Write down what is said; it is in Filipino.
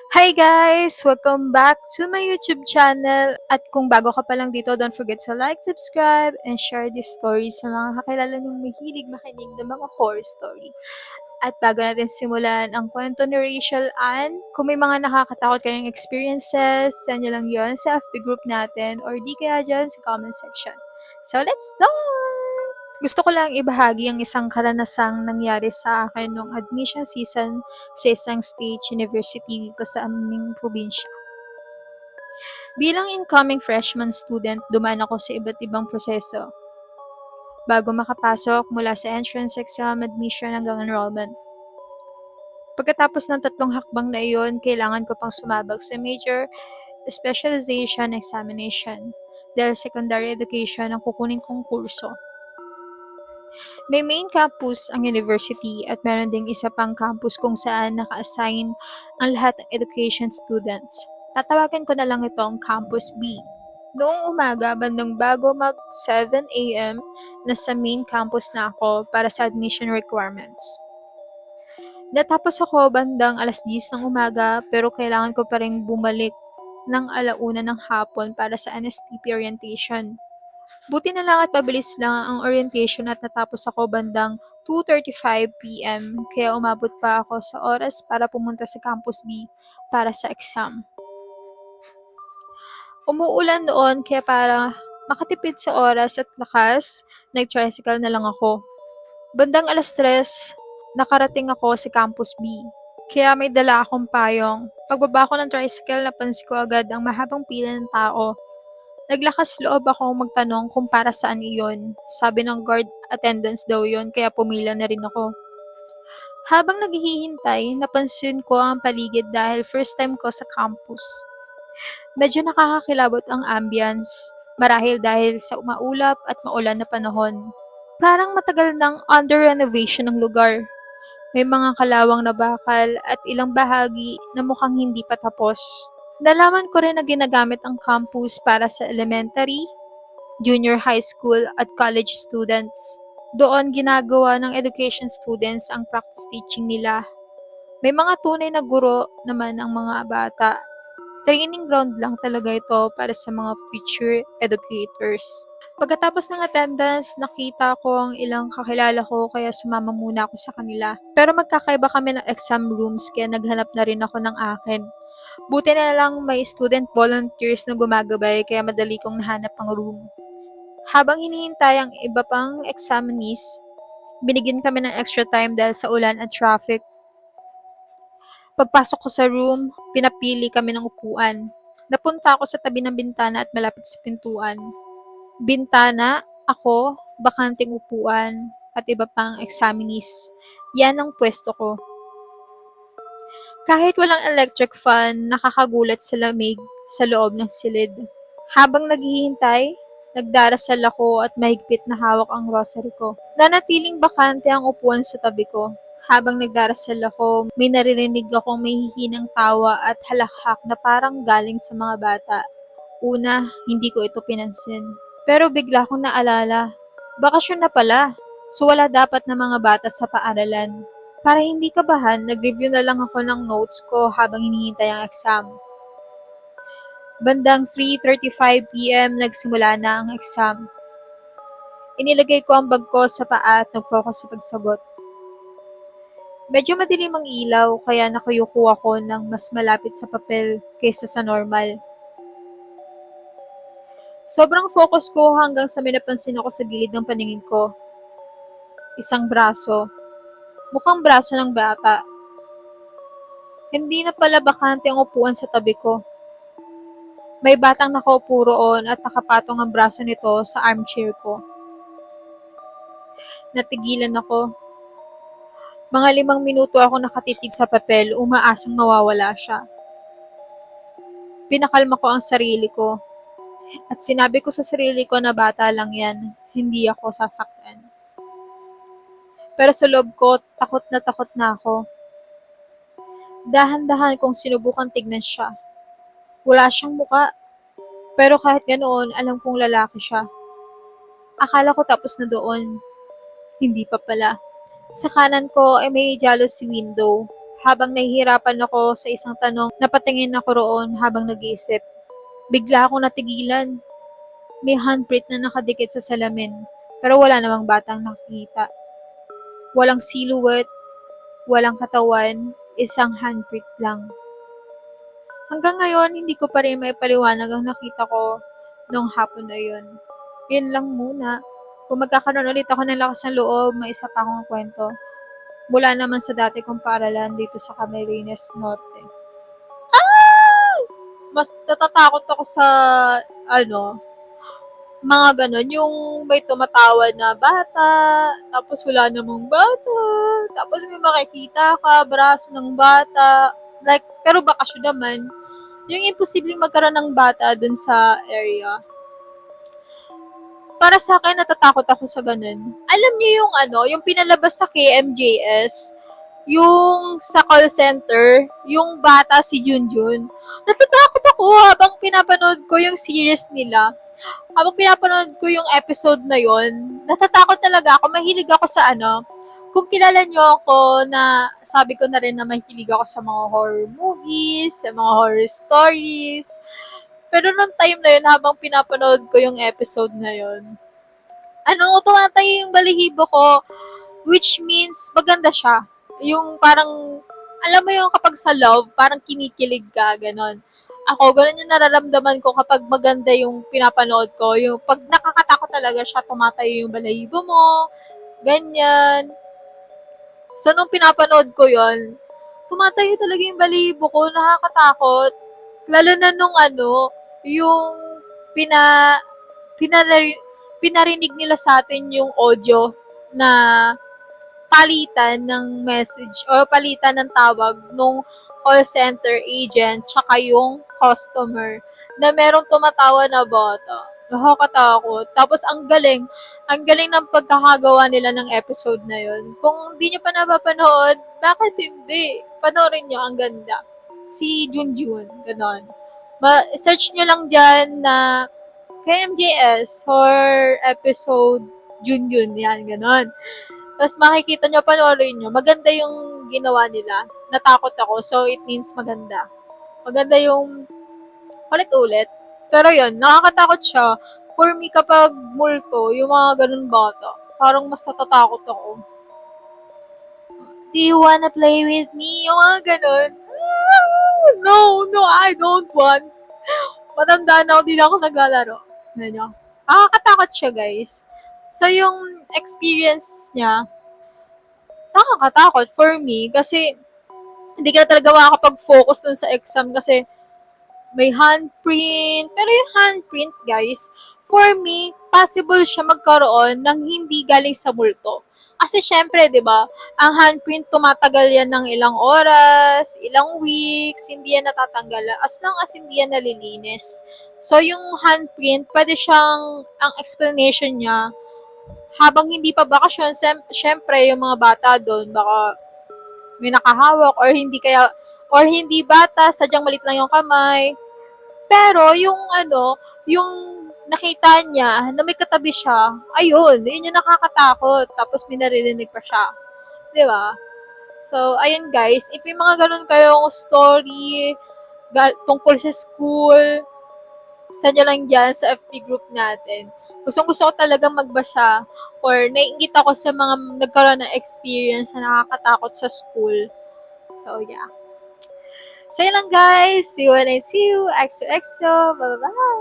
Hi guys! Welcome back to my YouTube channel. At kung bago ka pa lang dito, don't forget to like, subscribe, and share this story sa mga kakilala niyong mahilig makinig ng mga horror story. At bago natin simulan ang kwento ni Rachel Ann, kung may mga nakakatakot kayong experiences, send nyo lang yon sa FB group natin or di kaya dyan sa comment section. So let's start! Gusto ko lang ibahagi ang isang karanasang nangyari sa akin nung admission season sa isang state university dito sa aming probinsya. Bilang incoming freshman student, dumaan ako sa iba't ibang proseso bago makapasok mula sa entrance exam, admission hanggang enrollment. Pagkatapos ng 3 hakbang na iyon, kailangan ko pang sumabak sa major specialization examination dahil secondary education ang kukunin kong kurso. May main campus ang university at meron ding isa pang campus kung saan naka-assign ang lahat ng education students. Tatawagan ko na lang itong Campus B. Noong umaga, bandang bago mag 7 a.m., nasa main campus na ako para sa admission requirements. Natapos ako bandang alas 10 ng umaga pero kailangan ko pa rin bumalik ng 1:00 ng hapon para sa NSTP orientation. Buti na lang at mabilis lang ang orientation at natapos ako bandang 2:35 p.m. kaya umabot pa ako sa oras para pumunta sa Campus B para sa exam. Umuulan noon kaya para makatipid sa oras at lakas, nag-tricycle na lang ako. Bandang alas 3, nakarating ako sa Campus B. Kaya may dala akong payong. Pagbaba ko ng tricycle, napansin ko agad ang mahabang pila ng tao. Naglakas loob akong magtanong kung para saan iyon. Sabi ng guard attendance daw yon kaya pumila na rin ako. Habang naghihintay, napansin ko ang paligid dahil first time ko sa campus. Medyo nakakakilabot ang ambience, marahil dahil sa maulap at maulan na panahon. Parang matagal nang under renovation ng lugar. May mga kalawang na bakal at ilang bahagi na mukhang hindi pa tapos. Nalaman ko rin na ginagamit ang campus para sa elementary, junior high school at college students. Doon ginagawa ng education students ang practice teaching nila. May mga tunay na guro naman ang mga bata. Training ground lang talaga ito para sa mga future educators. Pagkatapos ng attendance, nakita ko ang ilang kakilala ko kaya sumama muna ako sa kanila. Pero magkakaiba kami ng exam rooms kaya naghanap na rin ako ng akin. Buti na lang may student volunteers na gumagabay kaya madali kong nahanap ang room. Habang hinihintay ang iba pang examinees, binigyan kami ng extra time dahil sa ulan at traffic. Pagpasok ko sa room, pinapili kami ng upuan. Napunta ako sa tabi ng bintana at malapit sa pintuan. Bintana, ako, bakanting upuan, at iba pang examinees. Yan ang pwesto ko. Kahit walang electric fan, nakakagulat sa lamig sa loob ng silid. Habang naghihintay, nagdarasal ako at mahigpit na hawak ang rosary ko. Nanatiling bakante ang upuan sa tabi ko. Habang nagdarasal ako, may naririnig akong may hihinang tawa at halakhak na parang galing sa mga bata. Una, hindi ko ito pinansin. Pero bigla kong naalala, bakasyon na pala. So wala dapat na mga bata sa paaralan. Para hindi kabahan, nag-review na lang ako ng notes ko habang hinihintay ang exam. Bandang 3:35 p.m. nagsimula na ang exam. Inilagay ko ang bag ko sa paa at nag-focus sa pagsagot. Medyo madilim ang ilaw kaya nakayuko ako ng mas malapit sa papel kaysa sa normal. Sobrang focus ko hanggang sa may napansin ako sa gilid ng paningin ko. Isang braso. Mukhang braso ng bata. Hindi na pala bakante ang upuan sa tabi ko. May batang nakaupo roon at nakapatong ang braso nito sa armchair ko. Natigilan ako. Mga 5 minuto ako nakatitig sa papel, umaasang mawawala siya. Pinakalma ko ang sarili ko at sinabi ko sa sarili ko na bata lang yan, hindi ako sasaktan. Pero sa loob ko, takot na ako. Dahan-dahan kong sinubukan tignan siya. Wala siyang muka, pero kahit ganoon, alam kong lalaki siya. Akala ko tapos na doon. Hindi pa pala. Sa kanan ko ay may jealousy window. Habang nahihirapan ako sa isang tanong, napatingin ako roon habang nag-iisip. Bigla akong natigilan. May handprint na nakadikit sa salamin, pero wala namang batang nakikita. Walang silhouette, walang katawan, isang handprint lang. Hanggang ngayon, hindi ko pa rin maipaliwanag ang nakita ko nung hapon na yun. Yun lang muna. Kung magkakaroon ulit ako ng lakas ng loob, may isa pa akong kwento. Mula naman sa dati kong paaralan dito sa Camarines Norte. Mas natatakot ako sa, mga ganon, yung may tumatawad na bata, tapos wala namang bata, tapos may makikita ka, braso ng bata, like, pero bakasyon naman, yung imposibleng magkaroon ng bata dun sa area. Para sa akin, natatakot ako sa ganun. Alam niyo yung yung pinalabas sa KMJS, yung sa call center, yung bata si Junjun. Natatakot ako habang pinapanood ko yung series nila. Habang pinapanood ko yung episode na yon, natatakot talaga ako. Mahilig ako sa kung kilala niyo ako na sabi ko na rin na mahilig ako sa mga horror movies, sa mga horror stories. Pero nung time na yun, habang pinapanood ko yung episode na yun, tumatayo yung balihibo ko, which means maganda siya. Yung parang, alam mo yung kapag sa love, parang kinikilig ka, ganon. Ako, ganun yung nararamdaman ko kapag maganda yung pinapanood ko. Yung pag nakakatakot talaga siya, tumatayo yung balahibo mo, ganyan. So, nung pinapanood ko yon, tumatayo talaga yung balahibo ko, nakakatakot. Lalo na nung yung pina, pinari, pinarinig nila sa atin yung audio na palitan ng message or palitan ng tawag nung call center agent tsaka yung customer na merong tumatawa na bata. Nakakatakot. Tapos ang galing ng pagkakagawa nila ng episode na yun. Kung hindi nyo pa napapanood, bakit hindi? Panoorin nyo, ang ganda. Si Junjun, ganon. Search nyo lang dyan na KMJS horror episode Junjun, yan, ganon. Tapos makikita nyo, panoorin nyo, maganda yung ginawa nila. Natakot ako, so it means maganda. Maganda yung ulit-ulit. Pero yun, nakakatakot siya. For me, kapag multo, yung mga ganun bata, parang mas natatakot ako. Do you wanna play with me? Yung mga ganun. No, I don't want. Matanda na ako, di na ako naglalaro. Nakakatakot siya, guys. So, yung experience niya, nakakatakot for me kasi hindi ka na talaga makakapag-focus dun sa exam kasi may handprint. Pero yung handprint, guys, for me, possible siya magkaroon ng hindi galing sa multo. Kasi syempre, 'di ba? Ang handprint tumatagal yan ng ilang oras, ilang weeks, hindi yan natatanggal as long as hindi yan nalilinis. So yung handprint, pwede siyang ang explanation niya habang hindi pa bakasyon, syempre yung mga bata doon baka may nakahawak or hindi bata, sadyang malit lang yung kamay. Pero yung yung nakita niya na may katabi siya, ayun, yun yung nakakatakot. Tapos may naririnig pa siya. 'Di ba? So, ayun guys, if may mga ganun kayong story tungkol sa school, send nyo lang dyan sa FB group natin. Gusto ko talagang magbasa or naiingit ako sa mga nagkaroon ng experience na nakakatakot sa school. So, yeah. So, yun lang guys. See you when I see you. XOXO. Bye-bye.